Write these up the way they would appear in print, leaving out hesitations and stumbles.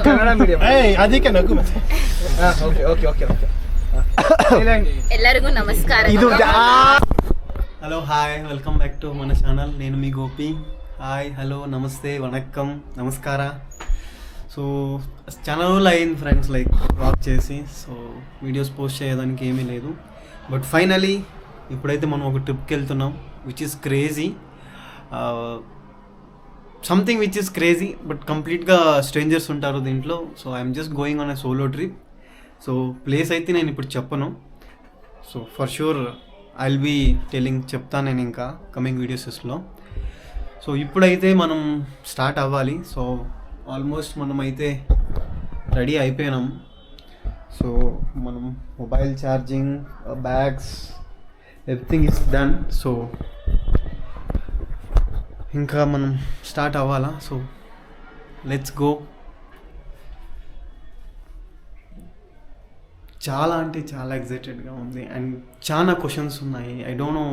Kannada medium. ಅದಕ್ಕೆ ನಗು. Okay. ಎಲ್ಲರಿಗೂ ನಮಸ್ಕಾರ. Hello hi, welcome back to మన ఛానల్. నేను మీ గోపి. హాయ్, హలో, నమస్తే, వణక్కం, నమస్కార. సో చాలా రోజులు అయింది ఫ్రెండ్స్ లైక్ వాక్ చేసి, సో వీడియోస్ పోస్ట్ చేయడానికి ఏమీ లేదు. బట్ ఫైనలీ ఇప్పుడైతే మనం ఒక ట్రిప్కి వెళ్తున్నాం, which is crazy, something which is crazy, but కంప్లీట్గా స్ట్రేంజర్స్ ఉంటారు దీంట్లో. So I'm just going on a solo trip. So place అయితే నేను ఇప్పుడు చెప్పను. So for sure I will be చెప్తాను నేను ఇంకా కమింగ్ వీడియోస్లో. సో ఇప్పుడైతే మనం స్టార్ట్ అవ్వాలి. సో ఆల్మోస్ట్ మనం అయితే రెడీ అయిపోయినాం. సో మనం mobile charging, bags, everything is done. So ఇంకా మనం స్టార్ట్ అవ్వాలా. So let's go. చాలా అంటే చాలా ఎగ్జైటెడ్గా ఉంది అండ్ చాలా క్వశ్చన్స్ ఉన్నాయి. ఐ డోంట్ నో,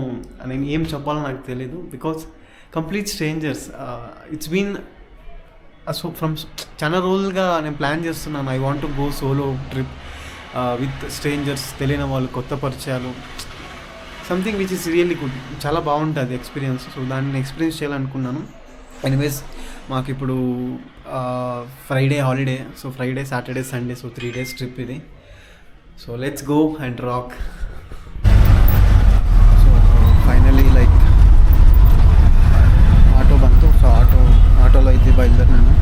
నేను ఏం చెప్పాలో నాకు తెలీదు, because complete strangers. It's been so from చాలా రోజులుగా నేను ప్లాన్ చేస్తున్నాను. I want to go solo trip with strangers, తెలియని వాళ్ళు, కొత్త పరిచయాలు, something which is really good. చాలా బాగుంటుంది ఎక్స్పీరియన్స్. సో దాన్ని ఎక్స్పీరియన్స్ చేయాలనుకున్నాను. ఎనీవేస్ మాకు ఇప్పుడు Friday holiday. So Friday, Saturday, Sunday, so 3 days trip ఇది. So let's go and rock. So finally like auto బంతు. సో ఆటోలో అయితే బయలుదేరినాను.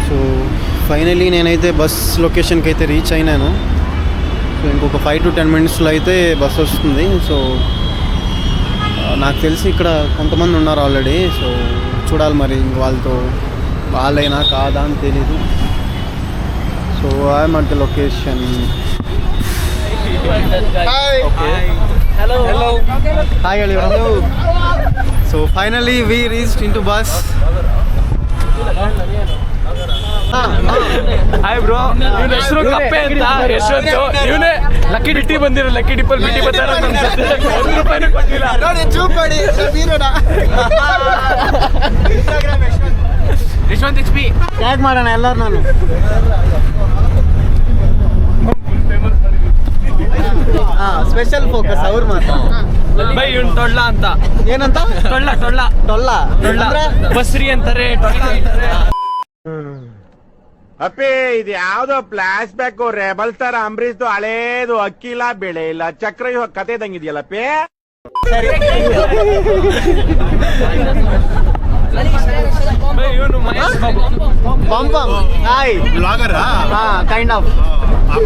సో ఫైనలీ నేనైతే బస్ లొకేషన్కి అయితే రీచ్ అయినాను. సో ఇంకొక 5 to 10 minutesలో అయితే బస్ వస్తుంది. సో నాకు తెలిసి ఇక్కడ కొంతమంది ఉన్నారు ఆల్రెడీ. సో చూడాలి మరి వాళ్ళైనా కాదా అని తెలీదు. So I'm at the location. Hi hello. So finally we reached into bus. Hi bro, ಇವನ ಹೆಸರು ಕಪ್ಪೆ ಅಂತ. ಯಶವಂತ್, ಇವನೇ ಲಕ್ಕಿ ಡಿಟ್ಟಿ ಬಂದಿರೋ, ಲಕ್ಕಿ ಡಿಪ್ಪಲ್ ಬಿಟ್ಟಿ ಬರ್ತಾರ. ₹1 ಕೊಟ್ಟಿಲ್ಲ ನೋಡಿ. ಚೂಪಡಿ ಯಶವಂತ್ HP ಟ್ಯಾಗ್ ಮಾಡೋಣ ಎಲ್ಲರೂ. ನಾನು ಸ್ಪೆಷಲ್ ಫೋಕಸ್ ಅವ್ರು ಮಾತ್ರ. ಬೈ ಇವನ್ ಟೊಳ್ಳ ಅಂತ. ಏನಂತ? ಟೊಳ್ಳ ಬಸ್ರಿ ಅಂತಾರೆ, ಟೊಳ್ಳ ಅಂತಾರೆ. ಅಪ್ಪಿ, ಇದು ಯಾವ್ದೋ ಫ್ಲಾಶ್ ಬ್ಯಾಕ್ ರೆಬಲ್ ತರ ಅಂಬರೀಶ್ ಹಳೇದು, ಅಕ್ಕಿಲ್ಲ, ಬೆಳೆ ಇಲ್ಲ, ಚಕ್ರ ಕತೆ ಇದಂಗಿದೆಯಲ್ಲಪ್ಪಿ. ಇವನು Mahesh Babu. Pump hi blogger kind of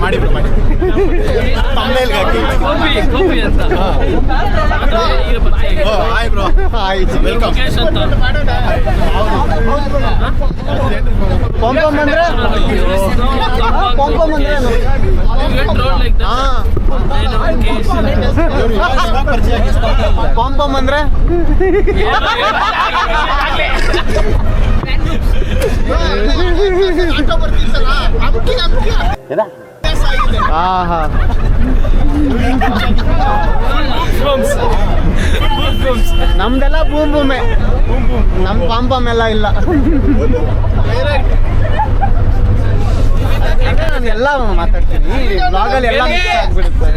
ಮಾಡಿ ಗೋಪಿ ಅಂತ. Hi bro, hi welcome. Mukesh ಅಂತ. ಪಂಪಮ್ ಅಂದ್ರೆ ಪಂಪಮ್ ಅಂದ್ರೆ ನಮ್ದೆಲ್ಲ ಬೂಮೆ, ನಮ್ ಪಂಪಮ್ ಎಲ್ಲ ಇಲ್ಲ. ನಾನು ಎಲ್ಲ ಮಾತಾಡ್ತೀನಿ ಬ್ಲಾಗಲ್ಲಿ, ಎಲ್ಲ ಮಿಕ್ಸ್ ಆಗ್ಬಿಡುತ್ತೆ.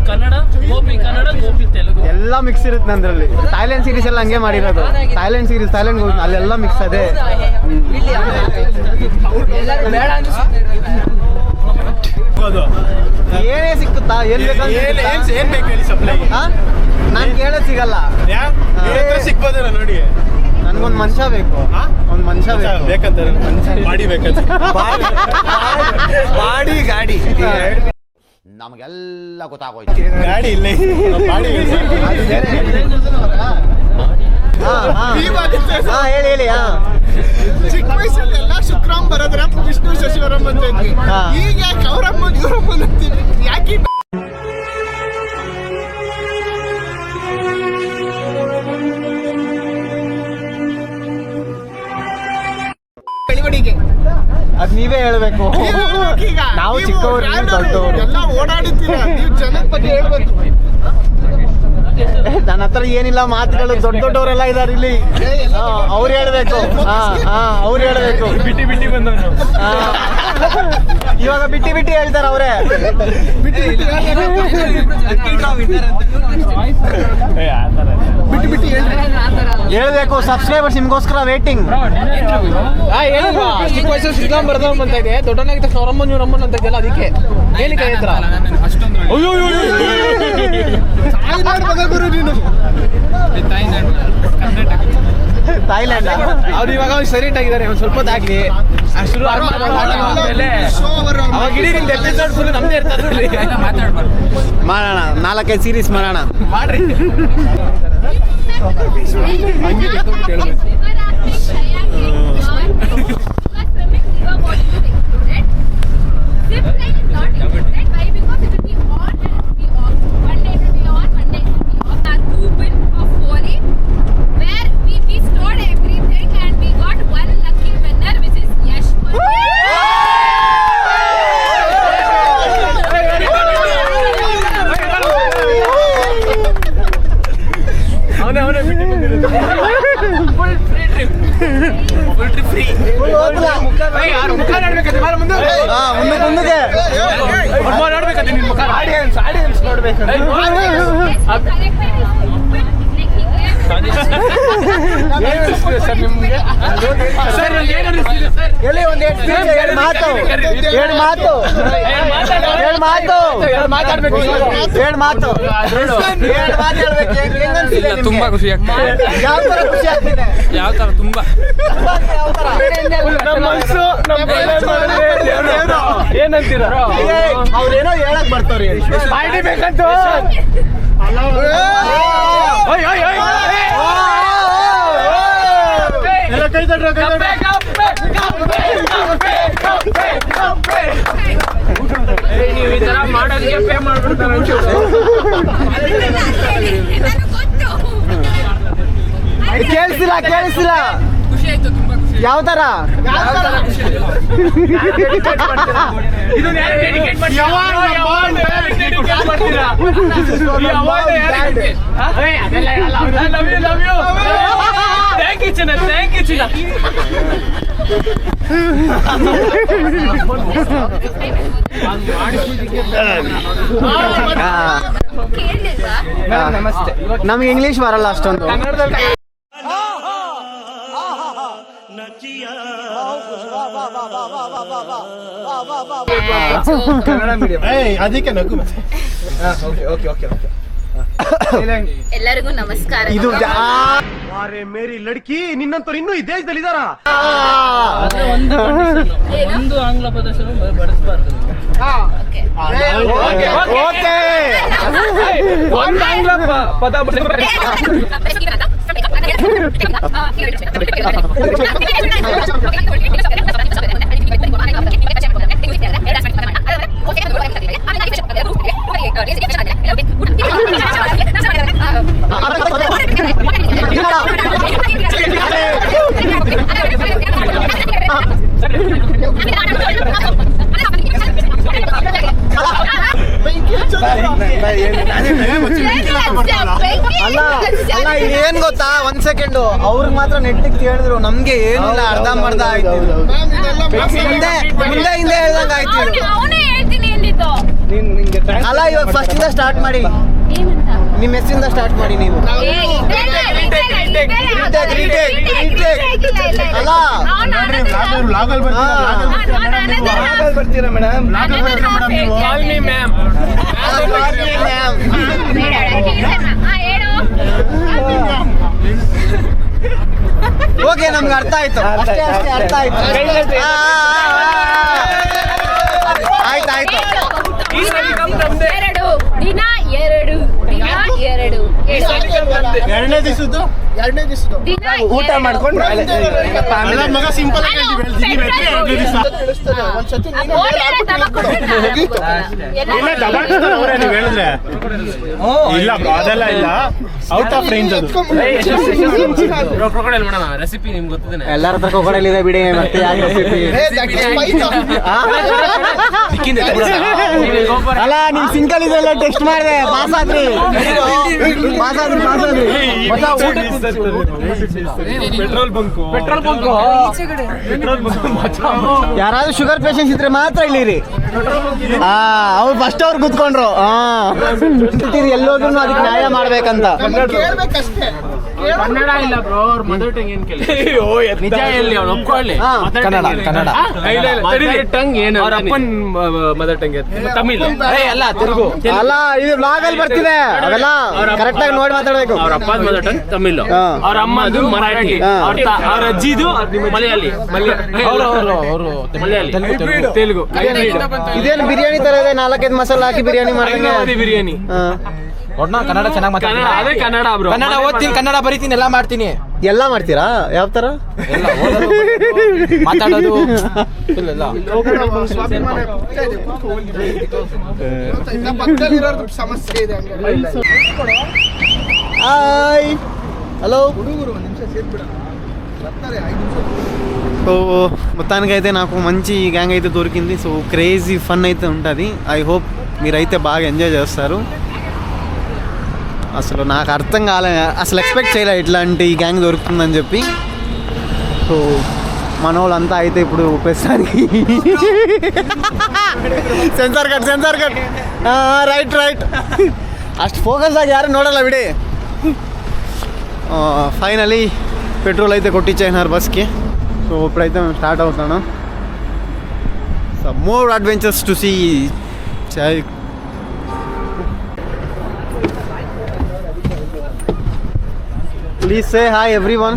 ಕನ್ನಡ ಗೋಪಿ, ಕನ್ನಡ ಗೋಪಿ, ತೆಲುಗು ಎಲ್ಲ ಮಿಕ್ಸ್ ಇರುತ್ತೆ ನಂದ್ರಲ್ಲಿ. ಥೈಲ್ಯಾಂಡ್ ಸೀರೀಸ್ ಎಲ್ಲ ಹಂಗೆ ಮಾಡಿರೋದು. ಥೈಲ್ಯಾಂಡ್ ಸೀರೀಸ್, ಥೈಲ್ಯಾಂಡ್ ಅಲ್ಲೆಲ್ಲ ಮಿಕ್ಸ್ ಅದೇ. ಏನೇ ಸಿಕ್ಕುತ್ತಾ, ಏನ್ ನಾನು ಕೇಳೋದ್ ಸಿಗಲ್ಲ. ಸಿಕ್ಬೋದಲ್ಲ ನೋಡಿ. ನನ್ಗೊಂದ್ ಮನುಷ್ಯ ಬೇಕು, ಒಂದ್ ಮನುಷ್ಯ ಬೇಕಂತ. ಮಾಡಿ ಬೇಕಂತ. ಬಾಡಿ ಗಾಡಿ ನಮಗೆಲ್ಲ ಗೊತ್ತಾಗೋಯ್ತು. ಗಾಡಿ ಇಲ್ಲ, ಹೇಳಿ. ಚಿಕ್ಕ ವಯಸ್ಸಲ್ಲಿ ಎಲ್ಲ ಶುಕ್ರಮ್ ಬರೋದ್ರ ವಿಷ್ಣು ಶಶಿವರಂ ಅಂತ ಇದ್ವಿ. ಈಗ ಯಾಕೆ ಅವರಮ್ಮ ಇವರಮ್ಮ ಅಂತೀವಿ? ಯಾಕೆ ಬೆಳವಣಿಗೆ ನೀವೇ ಹೇಳ್ಬೇಕು. ನಾವು ಚಿಕ್ಕವರು, ನೀವು ದೊಡ್ಡವರು. ಎಲ್ಲ ಓಡಾಡುತ್ತೀರಾ, ನೀವು ಜನದ ಬಗ್ಗೆ ಹೇಳ್ಬೇಕು. ನನ್ನ ಹತ್ರ ಏನಿಲ್ಲ ಮಾತುಗಳು, ದೊಡ್ಡವರೆಲ್ಲ ಇದಾರೆ ಇಲ್ಲಿ. ಅವ್ರು ಹೇಳ್ಬೇಕು. ಅವ್ರು ಹೇಳ್ಬೇಕು. ಬಿಟ್ಟಿ ಬಂದವನು ಇವಾಗ ಬಿಟ್ಟಿ ಹೇಳ್ತಾರೆ ಅವರೇ. ಹೇಳ್ಬೇಕು. ಸಬ್ಸ್ಕ್ರೈಬರ್ಸ್ ನಿಮ್ಗೋಸ್ಕರ ವೇಟಿಂಗ್. ಚಿಕ್ಕ ವಯಸ್ಸು ಶ್ರೀರಾಮ್ ಬರ್ದವ್ ಅಂತ ಇದೆ, ದೊಡ್ಡನಾಗಿ ತಕ್ಷಣ ಅವರಮ್ಮನ್ ಇವರಮ್ಮನ್ ಅಂತ ಇದೆಯಲ್ಲ, ಅದಕ್ಕೆ ಏನಕ್ಕೆ ಹೇಳ್ತಾರ? ಗುರು ನೀನು ಥಾಯ್ಲ್ಯಾಂಡ್ ಅವ್ರು ಇವಾಗ ಸೈಲೆಂಟ್ ಆಗಿದ್ದಾರೆ, ಒಂದು ಸ್ವಲ್ಪ ಹೊತ್ತಾಗ್ಲಿ ಶುರು ಆದ್ಮೇಲೆ ಅವಾಗ ಇಡೀ ನಿಮ್ದು ಎಪಿಸೋಡ್ ಫುಲ್ ನಮ್ದೇ ಇರ್ತಾರೆ. ಮಾಡೋಣ, 4-5 ಸೀರೀಸ್ ಮಾಡೋಣ. ಮಾಡ್ರಿ. ತುಂಬಾ ಖುಷಿ ಆಗ್ತದೆ. ಯಾವ ತರ? ತುಂಬಾ ಏನಂತೀರ? ಅವ್ರೇನೋ ಹೇಳಕ್ ಬರ್ತಾವ್ರಿ. ಪಾರ್ಟಿ ಬೇಕಂತ ನೀವು ಈ ತರ ಮಾಡೋದಕ್ಕೆ ಪೇ ಮಾಡ್ಬಿಡ್ತಾರೆ. ಕೇಳಿಸಿಲ್ಲ ಖುಷಿ ಆಯ್ತು, ತುಂಬಾ ಖುಷಿ. ಯಾವ ತರ? ಇದನ್ನ ಯಾರು ಡೆಡಿಕೇಟ್ ಮಾಡ್ತೀರಾ? Love you. ಥ್ಯಾಂಕ್ ಯು ಚಿನ್ನ. ನಮಸ್ತೆ. ನಮ್ಗೆ ಇಂಗ್ಲಿಷ್ ಬರಲ್ಲ ಅಷ್ಟೊಂದು. ಕನ್ನಡ ಮೀಡಿಯಂ. ಅದಕ್ಕೆ ನಗು ಮತ್ತೆ. ಎಲ್ಲರಿಗೂ ನಮಸ್ಕಾರ. ಇದು ಅರೆ ಮೇರಿ ಲಡ್ಕಿ, ನಿನ್ನಂತವ್ರು ಇನ್ನೂ ಈ ದೇಶದಲ್ಲಿ ಇದಾರ? ಒಂದು ಆಂಗ್ಲ ಪದ ಬಳಸಬಾರ್ದು. ಓಕೆ. ಒಂದು ಆಂಗ್ಲ ಪದ ಅಲ್ಲ ಏನ್ ಗೊತ್ತಾ, 1 ಸೆಕೆಂಡ್ ಅವ್ರಿಗೆ ಮಾತ್ರ ನೆಟ್ಟಿಗೆ ಕೇಳಿದ್ರು, ನಮ್ಗೆ ಏನಿಲ್ಲ, ಅರ್ಧಂಬರ್ಧ ಆಯ್ತು. ಹಿಂದೆ ಹೇಳ್ದಂಗ ಆಯ್ತು. ಅಲ್ಲ ಇವಾಗ ಫಸ್ಟ್ ಇಂದ ಸ್ಟಾರ್ಟ್ ಮಾಡಿ, ನಿಮ್ಮ ಹೆಸರಿಂದ ಸ್ಟಾರ್ಟ್ ಮಾಡಿ ನೀವು. ಅಲ್ಲ ಬರ್ತೀರಾ ಮೇಡಮ್? ಓಕೆ, ನಮ್ಗೆ ಅರ್ಥ ಆಯ್ತು. ಅಷ್ಟೇ ಅರ್ಥ ಆಯ್ತು. ಆಯ್ತಾಯ್ತು. ಎರಡು ಎರಡನೇ ದಿವಸದ್ದು ಊಟ ಮಾಡ್ಕೊಂಡು ಮಗ ಸಿಂಪಲ್ ಆಗಿ ಎರಡನೇ ದಿವಸ ಒಂದ್ಸತಿ ನೀವು ಹೇಳಿದ್ರೆ ಇಲ್ಲ bro, ಅದೆಲ್ಲ ಇಲ್ಲ ಔಟ್ ಆಫ್ ರೇಂಜ್ ಅದು. ಕ್ರೊಕೊಡೈಲ್ ಮಾಡೋಣ ರೆಸಿಪಿ ನಿಮ್ಗೆ ಗೊತ್ತಿದೆ. ಎಲ್ಲರ ಹತ್ರ ಕೊಡಲಿದೆ ಬಿಡಿ ಮತ್ತೆ ಯಾಕೆ ರೆಸಿಪಿ ಅಲ್ಲ ನಿಮ್ ಸಿಂಕಲ್ ಇದೆಲ್ಲ ಟೆಸ್ಟ್ ಮಾಡಿದೆ ಪಾಸ್ ಆದ್ರಿ ಪೆಟ್ರೋಲ್ ಬಂಕ್ ಯಾರಾದ್ರೂ ಶುಗರ್ ಪೇಷಂಟ್ಸ್ ಇದ್ರೆ ಮಾತ್ರ ಇಲ್ಲಿರಿ. ಅವ್ರು ಫಸ್ಟ್ ಅವ್ರು ಕುತ್ಕೊಂಡ್ರು ಎಲ್ಲೋದ್ರು ಅದಕ್ಕೆ ನ್ಯಾಯ ಮಾಡ್ಬೇಕಂತ. ಕೇಳ್ಬೇಕಷ್ಟೇ. ಕನ್ನಡ ಇಲ್ಲ ಬ್ರೋ, ಅವ್ರ ಮದರ್ ಟಂಗ್ ಏನ್ ಕೇಳಿ ನಿಜ ಎಲ್ಲಿ ಅವ್ನು ಒಪ್ಕೊಳ್ಳಿ. ಕನ್ನಡ ಮದರ್ ಟಂಗ್ ಏನು ಅವ್ರ ಅಪ್ಪನ್ ಮದರ್ ಟಂಗ್ ತಮಿಳ್ ಅಲ್ಲ ತೆಲುಗು ಅಲ್ಲ ಇದು ಬ್ಲಾಗ್ ಅಲ್ಲಿ ಬರ್ತಿದೆ ಅವೆಲ್ಲ ಕರೆಕ್ಟ್ ಆಗಿ ನೋಡಿ ಮಾತಾಡ್ಬೇಕು. ಅವ್ರ ಅಪ್ಪದ ಮದರ್ ಟಂಗ್ ತಮಿಳ್, ಅವ್ರ ಅಮ್ಮದು ಮರಾಠಿ, ಅವ್ರ ಅಜ್ಜಿದು ಮಲಯಾಳಿ ತೆಲುಗು. ಇದೇನು ಬಿರಿಯಾನಿ ತರ ಇದೆ, 4-5 ಮಸಾಲ ಹಾಕಿ ಬಿರಿಯಾನಿ ಮಾಡ್ದಂಗೆ ಬಿರಿಯಾನಿ. ಕನ್ನಡ ಚೆನ್ನಾಗಿ ಅದೇ ಕನ್ನಡ ಬ್ರೋ. ಕನ್ನಡ ಓದ್ತೀನಿ, ಕನ್ನಡ ಬರೀತೀನಿ, ಎಲ್ಲ ಮಾಡ್ತೀನಿ. ಎಲ್ಲ ಮಾಡ್ತೀರಾ? ಯಾವ ತರ ಮಾತಾಡೋದು? ಪಕ್ಕದಲ್ಲಿರೋರ್ದು ಸಮಸ್ಯೆ ಇದೆ. ಹಾಯ್ హలో ಹುಡುಗರು ಒಂದು ನಿಮಿಷ ಸೇರ್ಬಿಡ ಬರ್ತಾರೆ 5 ನಿಮಿಷ. సో మొత్తానికైతే నాకు మంచి గ్యాంగ్ అయితే దొరికింది. సో క్రేజీ ఫన్ అయితే ఉంటుంది. ఐ హోప్ మీరైతే బాగా ఎంజాయ్ చేస్తారు. అసలు నాకు అర్థం కాలే, అసలు ఎక్స్పెక్ట్ చేయలే ఇట్లాంటి గ్యాంగ్ దొరుకుతుందని చెప్పి. సో మన వాళ్ళంతా అయితే ఇప్పుడు ప్రస్తుతానికి ಸೆನ್ಸಾರ್ ಕಟ್ ರೈಟ್ ಅಷ್ಟು ಫೋಕಸ್ ಆಗಿ ಯಾರು ನೋಡಲ್ಲ ಬಿಡಿ. ఫైనలీ పెట్రోల్ అయితే కొట్టించేసినారు బస్కి. సో ఇప్పుడైతే మేము స్టార్ట్ అవుతాను. Some more adventures to see. Please say hi everyone.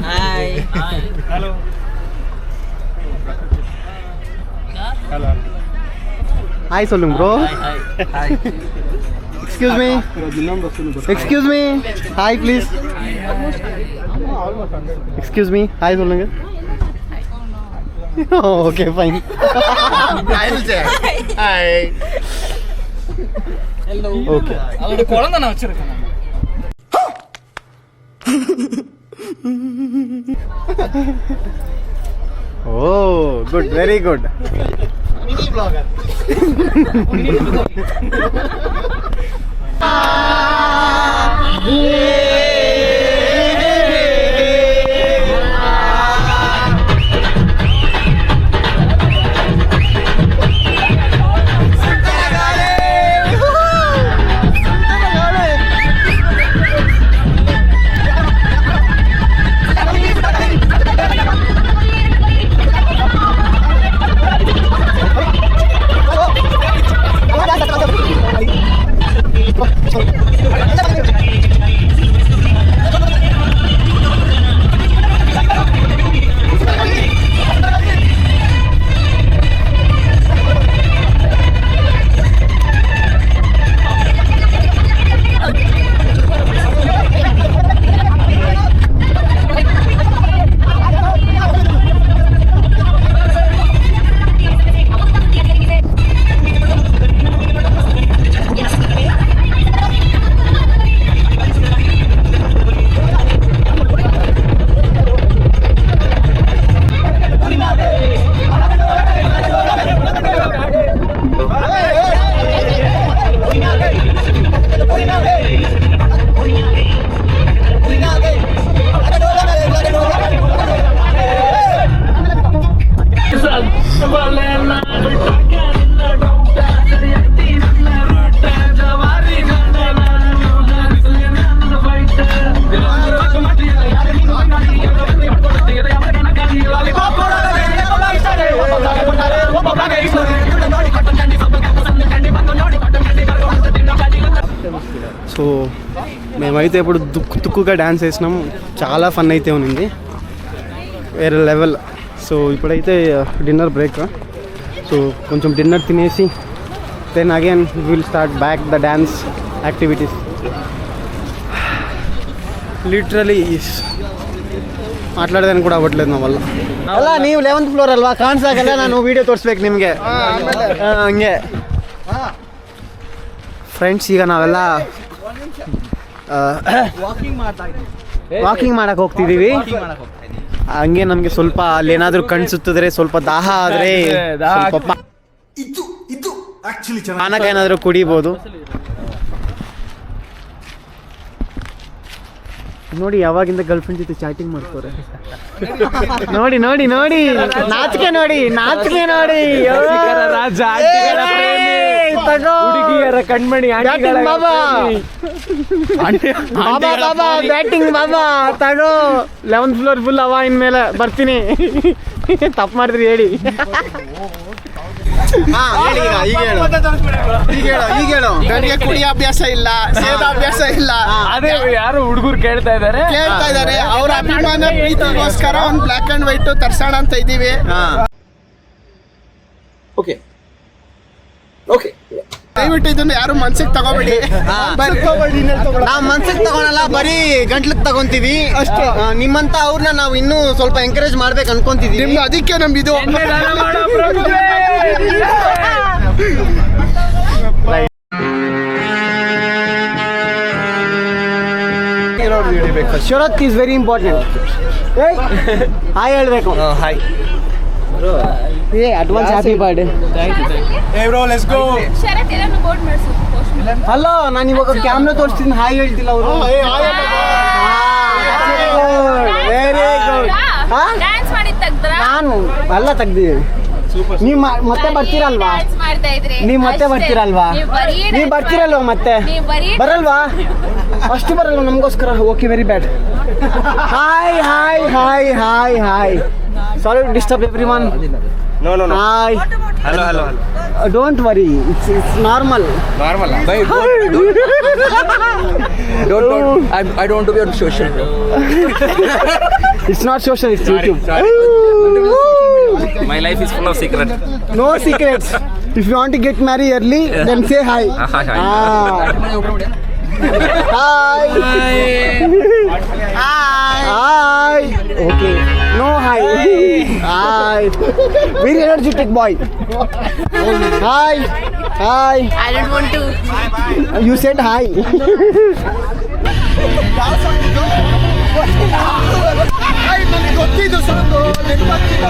Hi சொல்லுங்க bro. Excuse me hi please. Excuse me hi சொல்லுங்க. Okay fine. ஓகே அவரோட குழந்தை நான் வச்சிருக்கேன். Oh good, very good. Mini blogger. So మేమైతే ఇప్పుడు తుక్కుగా డ్యాన్స్ వేసినాం. చాలా ఫన్ అయితే ఉంది, వేరే లెవెల్. సో ఇప్పుడైతే డిన్నర్ బ్రేక్. సో కొంచెం డిన్నర్ తినేసి then again will start back the dance activities. Literally మాట్లాడేదాన్ని కూడా అవ్వట్లేదు నా వల్ల. ಅಲ್ಲ ನೀವು 11th ಫ್ಲೋರ್ ಅಲ್ವಾ, ಕಾಣಿಸಾಗಲ್ಲ, ನಾನು ವಿಡಿಯೋ ತೋರಿಸ್ಬೇಕು ನಿಮಗೆ. ಹಂಗೆ ಫ್ರೆಂಡ್ಸ್, ಈಗ ನಾವೆಲ್ಲ ವಾಕಿಂಗ್ ಮಾಡಕ್ಕೆ ಹೋಗ್ತಿದ್ದೀವಿ. ಹಂಗೆ ನಮಗೆ ಸ್ವಲ್ಪ ಅಲ್ಲೇನಾದರೂ ಕಣ್ಣು ಸುತ್ತಿದ್ರೆ, ಸ್ವಲ್ಪ ದಾಹ ಆದರೆ ಸ್ವಲ್ಪ ಪಾನಕ ಏನಾದರೂ ಕುಡಿಬೋದು. ನೋಡಿ ಯಾವಾಗಿಂದ ಗರ್ಲ್ ಫ್ರೆಂಡ್ ಜೊತೆ ಚಾಟಿಂಗ್ ಮಾಡ್ತಾರೆ. ನೋಡಿ ನೋಡಿ ನೋಡಿ, ನಾಚಿಕೆ ನೋಡಿ, ನಾಚಿಕೆ ನೋಡಿ. ಹುಡುಗಿಯರ ಕಣ್ಮಣಿ ಬಾಬಾ ಬಾಬಾ ಬಾಬಾ ಬ್ಯಾಟಿಂಗ್ ಬಾಬಾ ತಗೋ. 11th ಫ್ಲೋರ್ ಫುಲ್ ಅವ, ಇನ್ಮೇಲೆ ಬರ್ತೀನಿ. ತಪ್ಪು ಮಾಡಿದ್ರಿ ಹೇಳಿ. ನನಗೆ ಕುಡಿಯೋ ಅಭ್ಯಾಸ ಇಲ್ಲ, ಸೇದ ಅಭ್ಯಾಸ ಇಲ್ಲ. ಅದೇ ಯಾರು ಹುಡುಗರು ಕೇಳ್ತಾ ಇದಾರೆ. ಅವ್ರ ಅಭಿಮಾನ ಪ್ರೀತಿಗೋಸ್ಕರ ಒಂದು ಬ್ಲಾಕ್ ಅಂಡ್ ವೈಟ್ ತರ್ಸೋಣ ಅಂತ ಇದೀವಿ. ಓಕೆ, ದಯವಿಟ್ಟು ಇದನ್ನ ಯಾರು ಮನ್ಸಿಗೆ ತಗೋಬೇಡಿ. ನಾವು ಮನ್ಸಿಗೆ ತಗೊಳಲ್ಲ, ಬರೀ ಗಂಟ್ಲಿಗೆ ತಗೊಂತೀವಿ ಅಷ್ಟೇ. ನಿಮ್ಮಂತ ಅವ್ರನ್ನ ನಾವು ಇನ್ನೂ ಸ್ವಲ್ಪ ಎಂಕರೇಜ್ ಮಾಡ್ಬೇಕು ಅನ್ಕೊಂತಿದೀವಿ. ನಿಮ್ದು ಅದಕ್ಕೆ ನಮ್ದು Sharath is very important. Hi ಹೇಳ್ಬೇಕು. Hi advance happy birthday. Sharath ಎಲ್ಲಾನು ಬೋರ್ಡ್ ಮಾಡಿಸು. ಅಲ್ಲ, ನಾನು ಇವಾಗ ಕ್ಯಾಮ್ರಾ ತೋರಿಸ್ತೀನಿ, ಹಾಯ್ ಹೇಳ್ತಿಲ್ಲ ಅವರು. Very good. ಡ್ಯಾನ್ಸ್ ಮಾಡಿ ತೆಗ್ದ್ರ? ನಾನು ಎಲ್ಲ ತೆಗ್ದಿದ್ದೀನಿ. ನೀವು ಮತ್ತೆ ಬರ್ತೀರಲ್ವಾ? ನೀವು ಮತ್ತೆ ಬರ್ತೀರಲ್ವಾ? ನೀವು ಬರ್ತೀರಲ್ವಾ ಮತ್ತೆ? ಬರಲ್ವಾ? ಅಷ್ಟು ಬರಲ್ವಾ ನಮಗೋಸ್ಕರ? Okay, very bad. Hi hi hi hi hi. Sorry to disturb everyone. No. Hi. Hello. Don't worry. It's normal. Normal. Don't. I don't want to be on social. It's not social. It's YouTube. My life is full of secrets. No secrets. If you want to get married early, then say hi. Hi. Hi. Hi. Okay. No hi. Hi. Very energetic boy. Hi. I don't want to. You said hi. ನನಗೆ ಗೊತ್ತಿದ್ದು ಸಾಕು, ನೆನಪಾಗ್ತಿಲ್ಲ.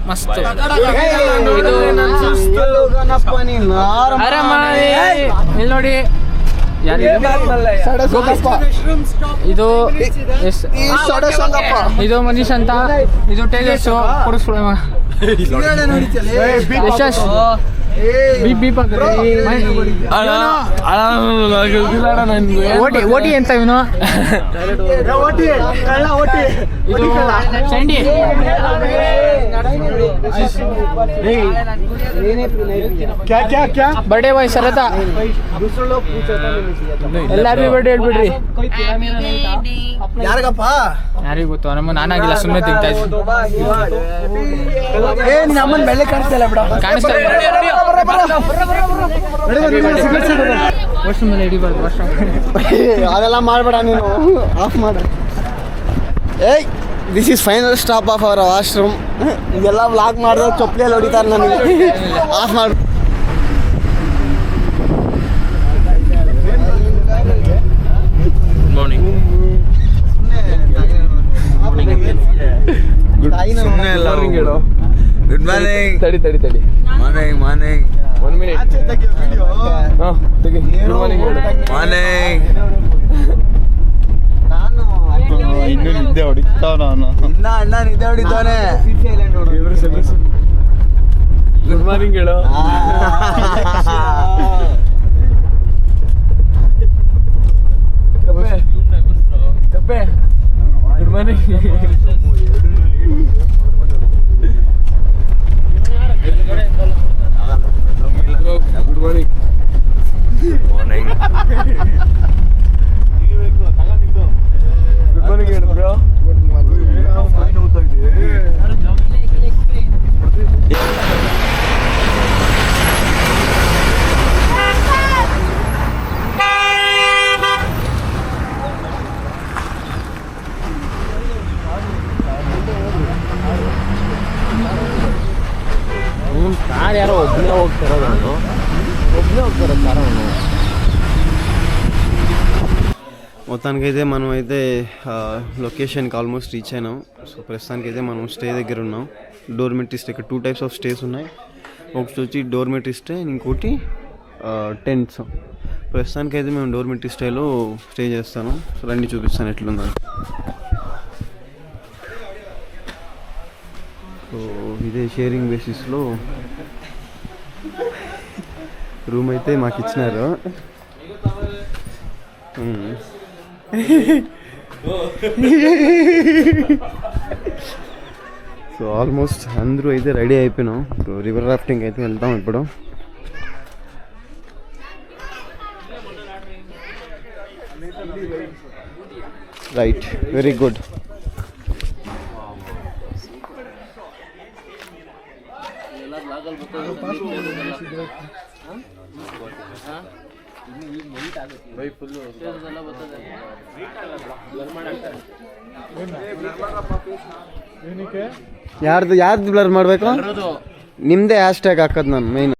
ಮಸ್ತ್ ಇಲ್ಲಿ ನೋಡಿ ಇದು ಇದು ಮನೀಶ್ ಅಂತ, ಇದು ಟೇಜಸ್ ಯಶಸ್ ಓಟಿ ಅಂತ ಇವನು ಇದು ಚಂಡಿ ಬರ್ಡೇ ಬಾಯ್ ಶರತ ಎಲ್ಲ ಹ್ಯಾಪಿ ಬರ್ಡೇ ಹೇಳ್ಬಿಡ್ರಿ. ಯಾರಿಗಪ್ಪ ಯಾರಿಗೂ ಗೊತ್ತು, ನಮ್ಮ ನಾನಾಗಿಲ್ಲ, ಸುಮ್ಮನೆ ತಿಂತಾ ಇದ್ದೀನಿ. ನಿನ್ನ ಅಮ್ಮನ ಬೆಳ್ಳೆ ಕಾಣಿಸ್ತಾ ಇಲ್ಲ ಬಿಡ, ಕಾಣಿಸ್ತಾ ವರ್ಷ ಮೇಲೆ ಹಿಡಿಬಾರ್ದು ವರ್ಷ. ಅದೆಲ್ಲ ಮಾಡಬೇಡ ನೀನು, ಆಫ್ ಮಾಡು. ಏಯ್ this is final stop of our washroom. ಇದೆಲ್ಲ ವ್ಲಾಗ್ ಮಾಡಿದ್ರೆ ಚೊಪ್ಪಲಿಯಲ್ಲಿ ಹೊಡಿತಾರೆ ನನಗೆ. ಆಫ್ ಮಾಡು. Good morning. ತಡಿ ಮಾರ್ನಿಂಗ್ 1 ಮಿನಿಟ್. ಮಾರ್ನಿಂಗ್. ಇನ್ನು ನಿದ್ದೆ ಹೊಡಿತಾವ ನಾನು. ಇನ್ನ ಅಣ್ಣ ನಿದ್ದೆ ಹೊಡಿತಾನೆ. ಗುಡ್ ಮಾರ್ನಿಂಗ್ ಹೇಳು. ಕಪ್ಪೆ good morning. Good morning. Morning. Good morning ಹೇಳು ಬ್ರೋ. ಕಾರ್ ಯಾರೋ ಒಬ್ಬನೇ ಹೋಗ್ತಾರೋ, ನಾನು ಒಬ್ಬನೇ ಹೋಗ್ತಾರೋ ಕಾರ್ ಅವನು. మొత్తానికైతే మనం అయితే లొకేషన్కి ఆల్మోస్ట్ రీచ్ అయినాం. సో ప్రస్తుతానికైతే మనం స్టే దగ్గర ఉన్నాం. డోర్మెటరీ స్టే. ఇక్కడ 2 టైప్స్ ఆఫ్ స్టేస్ ఉన్నాయి. ఒకటి వచ్చి డోర్మెటరీ స్టే, ఇంకోటి టెంట్స్. ప్రస్తుతానికైతే మేము డోర్మెటరీ స్టేలో స్టే చేస్తాను. సో రండి చూపిస్తాను ఎట్లుందని. సో ఇదే షేరింగ్ బేసిస్లో రూమ్ అయితే మాకు ఇచ్చినారు. సో ఆల్మోస్ట్ అందరూ అయితే రెడీ అయిపోయినాం. సో రివర్ రాఫ్టింగ్ అయితే వెళ్తాం ఇప్పుడు. Right, very good. ಯಾರ್ದು ಬ್ಲರ್ ಮಾಡಬೇಕು? ನಿಮ್ಮದೇ ಹ್ಯಾಶ್ ಟ್ಯಾಗ್ ಹಾಕೋದು ನಾನು ಮೈನ್.